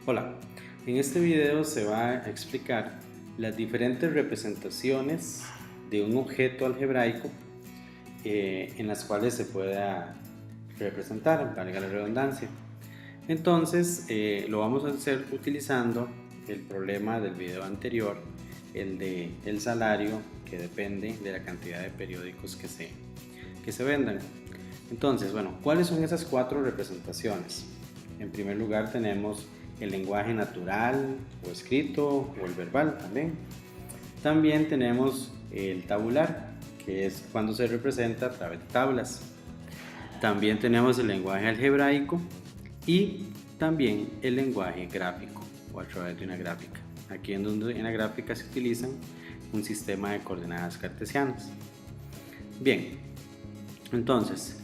Hola, en este video se va a explicar las diferentes representaciones de un objeto algebraico en las cuales se pueda representar, valga la redundancia. Entonces lo vamos a hacer utilizando el problema del video anterior, el de el salario, que depende de la cantidad de periódicos que se vendan. Entonces, bueno, ¿cuáles son esas cuatro representaciones? En primer lugar tenemos el lenguaje natural o escrito o el verbal también. También tenemos el tabular, que es cuando se representa a través de tablas. También tenemos el lenguaje algebraico y también el lenguaje gráfico o a través de una gráfica. Aquí en la gráfica se utilizan un sistema de coordenadas cartesianas. Bien, entonces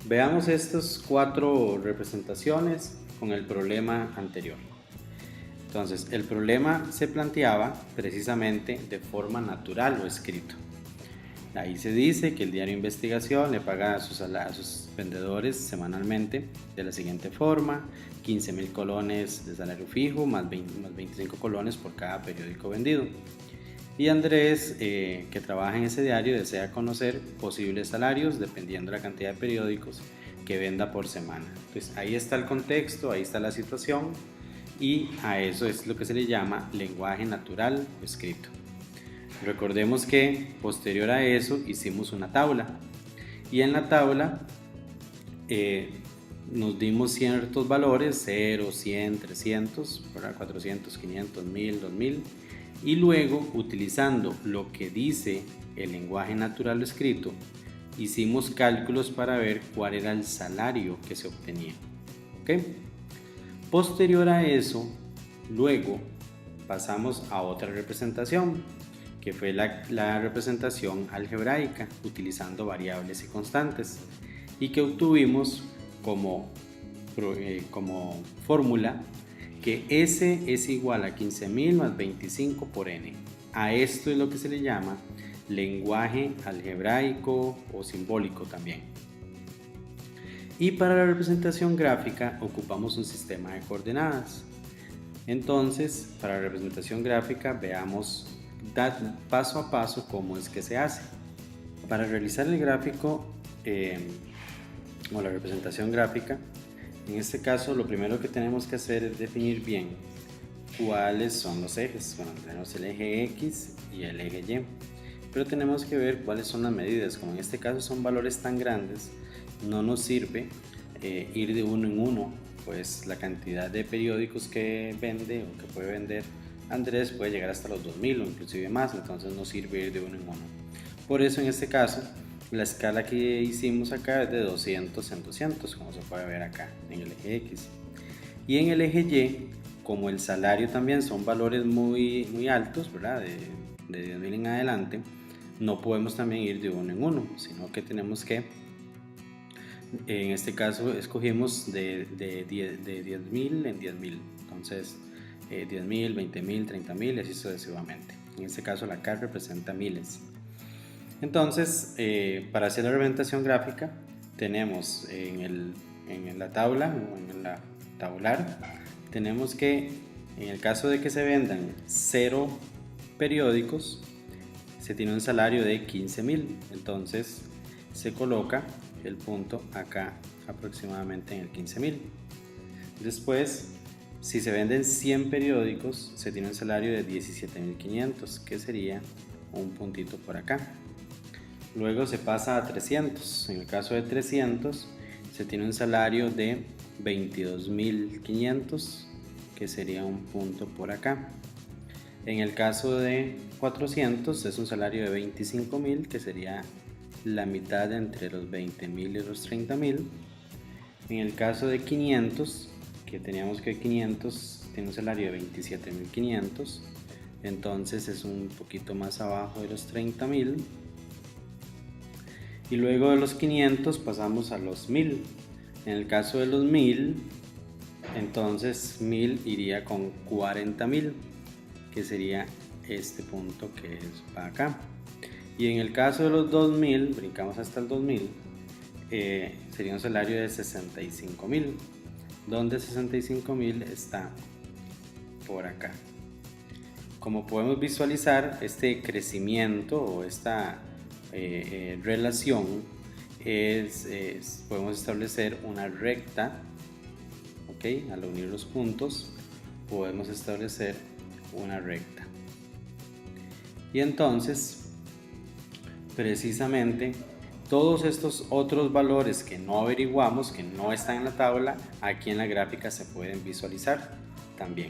veamos estas cuatro representaciones con el problema anterior. Entonces, el problema se planteaba precisamente de forma natural o escrito. Ahí se dice que el diario Investigación le paga a sus vendedores semanalmente de la siguiente forma: 15.000 colones de salario fijo más 25 colones por cada periódico vendido. Y Andrés, que trabaja en ese diario, desea conocer posibles salarios dependiendo de la cantidad de periódicos que venda por semana. Entonces ahí está el contexto, ahí está la situación, y a eso es lo que se le llama lenguaje natural o escrito. Recordemos que posterior a eso hicimos una tabla, y en la tabla nos dimos ciertos valores: 0, 100, 300, 400, 500, 1000, 2000, y luego, utilizando lo que dice el lenguaje natural o escrito, hicimos cálculos para ver cuál era el salario que se obtenía. ¿Okay? Posterior a eso, luego pasamos a otra representación, que fue la representación algebraica, utilizando variables y constantes, y que obtuvimos como fórmula que S es igual a 15.000 más 25 por N. A esto es lo que se le llama lenguaje algebraico o simbólico también. Y para la representación gráfica ocupamos un sistema de coordenadas. Entonces, para la representación gráfica veamos paso a paso cómo es que se hace. Para realizar el gráfico o la representación gráfica, en este caso lo primero que tenemos que hacer es definir bien cuáles son los ejes. Bueno, tenemos el eje X y el eje Y, pero tenemos que ver cuáles son las medidas. Como en este caso son valores tan grandes, no nos sirve ir de uno en uno, pues la cantidad de periódicos que vende o que puede vender Andrés puede llegar hasta los 2000 o inclusive más, entonces no sirve ir de uno en uno. Por eso en este caso la escala que hicimos acá es de 200 en 200, como se puede ver acá en el eje X. Y en el eje Y, como el salario también son valores muy altos, ¿verdad? De 10.000 en adelante, no podemos también ir de uno en uno, sino que tenemos que, en este caso escogimos de 10.000 en 10.000, entonces 10.000, 20.000, 30.000 y así sucesivamente. En este caso la K representa miles. Entonces, para hacer la representación gráfica, tenemos en la tabla o en la tabular, tenemos que, en el caso de que se vendan 0 periódicos, se tiene un salario de 15.000. Entonces, se coloca el punto acá aproximadamente en el 15.000. Después, si se venden 100 periódicos, se tiene un salario de 17.500, que sería un puntito por acá. Luego se pasa a 300. En el caso de 300 se tiene un salario de 22.500, que sería un punto por acá. En el caso de 400 es un salario de 25.000, que sería la mitad entre los 20.000 y los 30.000. En el caso de 500, que teníamos que 500 tiene un salario de 27.500, entonces es un poquito más abajo de los 30.000. Y luego de los 500 pasamos a los 1000. En el caso de los 1000, entonces 1000 iría con 40.000, que sería este punto que es para acá. Y en el caso de los 2000, brincamos hasta el 2000, sería un salario de 65.000, donde 65.000 está por acá. Como podemos visualizar, este crecimiento o esta relación podemos establecer una recta, ¿ok? Al unir los puntos podemos establecer una recta. Y entonces, precisamente, todos estos otros valores que no averiguamos, que no están en la tabla, aquí en la gráfica se pueden visualizar también.